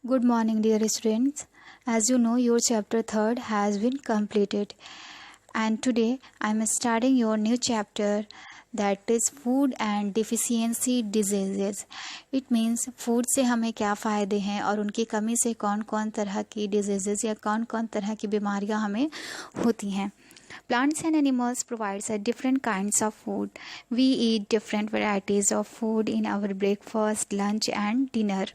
Good morning, dear students. As you know, your chapter 3 has been completed, and today I am starting your new chapter, that is food and deficiency diseases. It means food से हमें क्या फ़ायदे हैं और उनकी कमी से कौन कौन तरह की diseases या कौन कौन तरह की बीमारियां हमें होती हैं. Plants and animals provides a different kinds of food. We eat different varieties of food in our breakfast, lunch and dinner.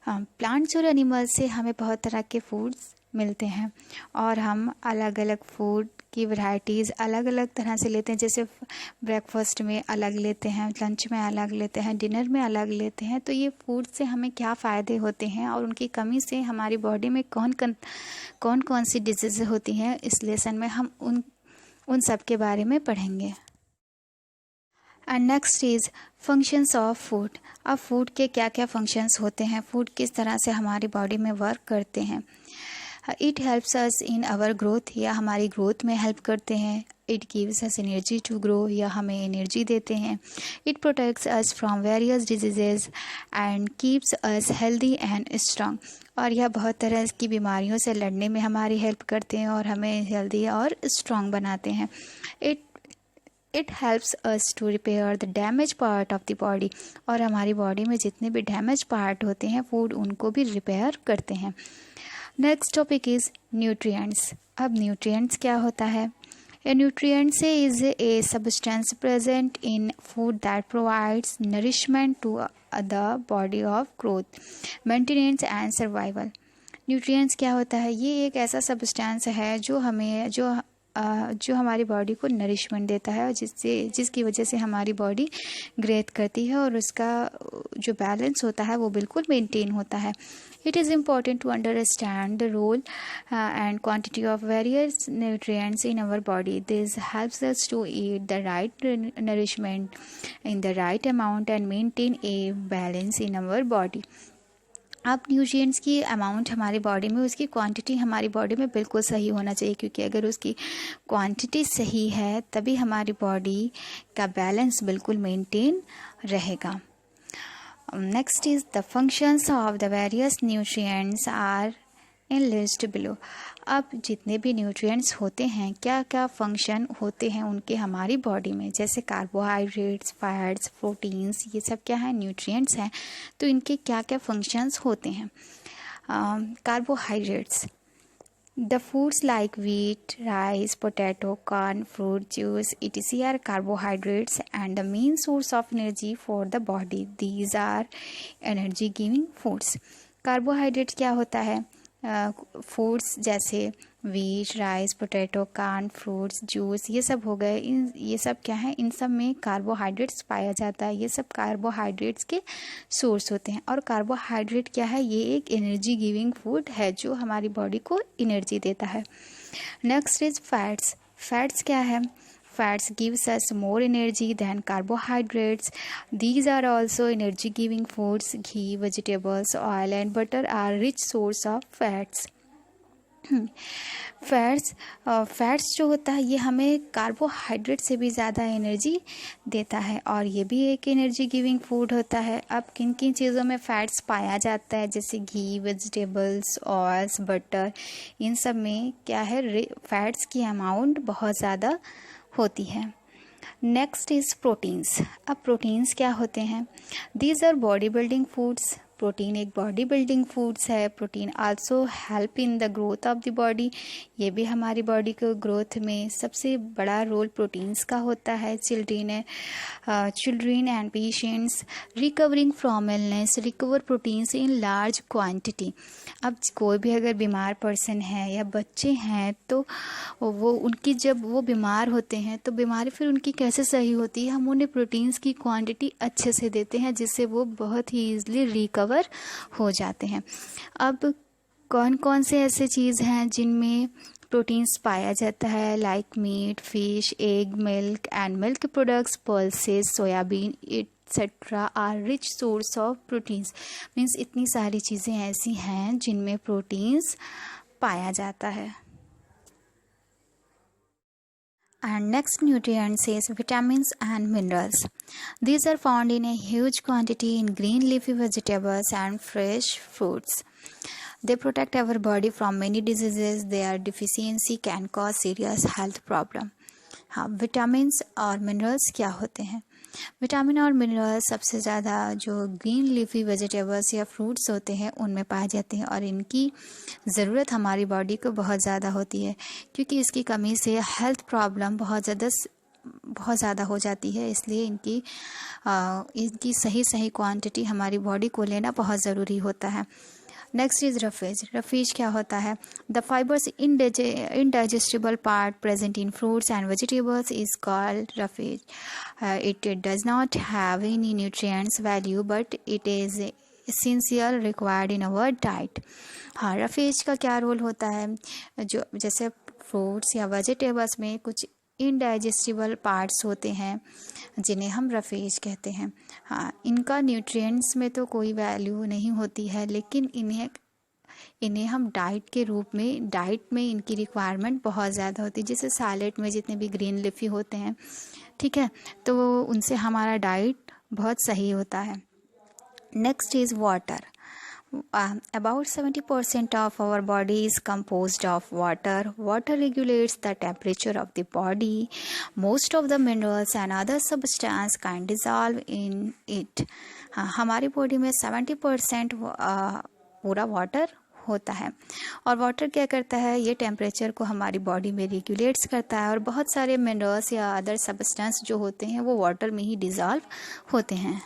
Plants और एनिमल्स से हमें बहुत तरह के फूड्स मिलते हैं और हम अलग अलग फूड की वैरायटीज़ अलग अलग तरह से लेते हैं. जैसे ब्रेकफास्ट में अलग लेते हैं, लंच में अलग लेते हैं, डिनर में अलग लेते हैं. तो ये फूड से हमें क्या फ़ायदे होते हैं और उनकी कमी से हमारी बॉडी में कौन कौन सी डिजीज़ होती हैं, इस लेसन में हम उन सब के बारे में पढ़ेंगे. And next is functions of food. अब फूड के क्या क्या फंक्शंस होते हैं, फूड किस तरह से हमारी बॉडी में वर्क करते हैं. It helps us in our growth, या हमारी ग्रोथ में हेल्प करते हैं. It gives us energy to grow, या हमें एनर्जी देते हैं. It protects us from various diseases and keeps us healthy and strong. और यह बहुत तरह की बीमारियों से लड़ने में हमारी हेल्प करते हैं और हमें हेल्दी और स्ट्रांग बनाते हैं. It helps us to repair the damage part of the body, और हमारी बॉडी में जितने भी डैमेज पार्ट होते हैं फूड उनको भी रिपेयर करते हैं. Next topic is nutrients. अब न्यूट्रिएंट्स क्या होता है. A nutrients is a substance present in food that provides nourishment to the body of growth, maintenance and survival. Nutrients क्या होता है. ये एक ऐसा सब्सटेंस है जो हमारी बॉडी को नरिशमेंट देता है और जिसकी वजह से हमारी बॉडी ग्रेथ करती है और उसका जो बैलेंस होता है वो बिल्कुल मेंटेन होता है. It is important to understand the role and quantity of various nutrients in our body. This helps us to eat the right nourishment in the right amount and maintain a balance in our body. अब nutrients की amount हमारी body में, उसकी quantity हमारी body में बिल्कुल सही होना चाहिए, क्योंकि अगर उसकी क्वांटिटी सही है तभी हमारी बॉडी का बैलेंस बिल्कुल मेंटेन रहेगा. Next is the functions of the various nutrients are in list below. अब जितने भी न्यूट्रिएंट्स होते हैं, क्या क्या फंक्शन होते हैं उनके हमारी बॉडी में. जैसे कार्बोहाइड्रेट्स, फैट्स, प्रोटीन्स, ये सब क्या है, न्यूट्रिएंट्स हैं. तो इनके क्या क्या फंक्शंस होते हैं. Carbohydrates, the foods like wheat, rice, potato, corn, fruit, juice, etc. are carbohydrates and the main source of energy for the body. These are energy giving foods. Carbohydrate क्या होता है. फूड्स जैसे wheat, rice, potato, corn, fruits, juice, ये सब हो गए. ये सब क्या है, इन सब में कार्बोहाइड्रेट्स पाया जाता है. ये सब कार्बोहाइड्रेट्स के सोर्स होते हैं. और कार्बोहाइड्रेट क्या है, ये एक एनर्जी गिविंग फूड है जो हमारी बॉडी को एनर्जी देता है. Next is fats. फैट्स क्या है. Fats gives us more energy than carbohydrates. These are also energy giving foods. Ghee, vegetables, oil and butter are rich source of fats. Fats जो होता है ये हमें कार्बोहाइड्रेट से भी ज़्यादा एनर्जी देता है और ये भी एक एनर्जी गिविंग फूड होता है. अब किन किन चीज़ों में फ़ैट्स पाया जाता है, जैसे घी, वेजिटेबल्स, ऑयल्स, बटर, इन सब में क्या है, फैट्स की अमाउंट बहुत ज़्यादा होती है. Next is proteins. अब प्रोटीन्स क्या होते हैं. These our body building foods. Protein एक बॉडी बिल्डिंग फूड्स है. Protein also help in the growth of the body. ये भी हमारी बॉडी को ग्रोथ में सबसे बड़ा रोल प्रोटीन्स का होता है. Children and patients recovering from illness recover proteins in large quantity. अब कोई भी अगर बीमार पर्सन है या बच्चे हैं तो जब वो बीमार होते हैं तो बीमारी फिर उनकी कैसे सही होती है, हम उन्हें प्रोटीन्स की क्वांटिटी अच्छे से देते हैं जिससे वो बहुत ही ईजिली रिकवर हो जाते हैं. अब कौन कौन से ऐसे चीज़ हैं जिनमें प्रोटीन्स पाया जाता है, like meat, fish, egg, milk and milk products, pulses, soybean, etcetera are rich source of proteins. Means इतनी सारी चीज़ें ऐसी हैं जिनमें प्रोटीन्स पाया जाता है. And next nutrients is vitamins and minerals. These are found in a huge quantity in green leafy vegetables and fresh fruits. They protect our body from many diseases. Their deficiency can cause serious health problem. हाँ, vitamins और minerals क्या होते हैं? Vitamin और minerals सबसे ज़्यादा जो green leafy vegetables या फ्रूट्स होते हैं उनमें पाए जाते हैं और इनकी ज़रूरत हमारी बॉडी को बहुत ज़्यादा होती है, क्योंकि इसकी कमी से हेल्थ प्रॉब्लम बहुत ज़्यादा हो जाती है। इसलिए इनकी सही क्वांटिटी हमारी बॉडी को लेना बहुत ज़रूरी होता है। Next is roughage. रफेज क्या होता है? The fibres indigestible part present in fruits and vegetables is called roughage. It does not have any nutrients value but it is essential required in our diet. हाँ, roughage का क्या role होता है? जो जैसे फ्रूट्स या वेजिटेबल्स में कुछ इनडाइजेस्टिबल पार्ट्स होते हैं जिन्हें हम रफेज कहते हैं। हाँ, इनका न्यूट्रिएंट्स में तो कोई वैल्यू नहीं होती है, लेकिन इन्हें हम डाइट में इनकी रिक्वायरमेंट बहुत ज़्यादा होती है। जैसे सैलेड में जितने भी ग्रीन लीफी होते हैं, ठीक है, तो उनसे हमारा डाइट बहुत सही होता है। Next is water. About 70% of our body is composed of water. Water regulates the temperature of the body. Most of the minerals and other substances can dissolve in it. हमारी बॉडी में 70% पूरा water होता है और water क्या करता है? ये टेम्परेचर को हमारी बॉडी में रेगुलेट्स करता है और बहुत सारे मिनरल्स या अदर सब्सटेंस जो होते हैं वो वाटर में ही डिज़ॉल्व होते हैं।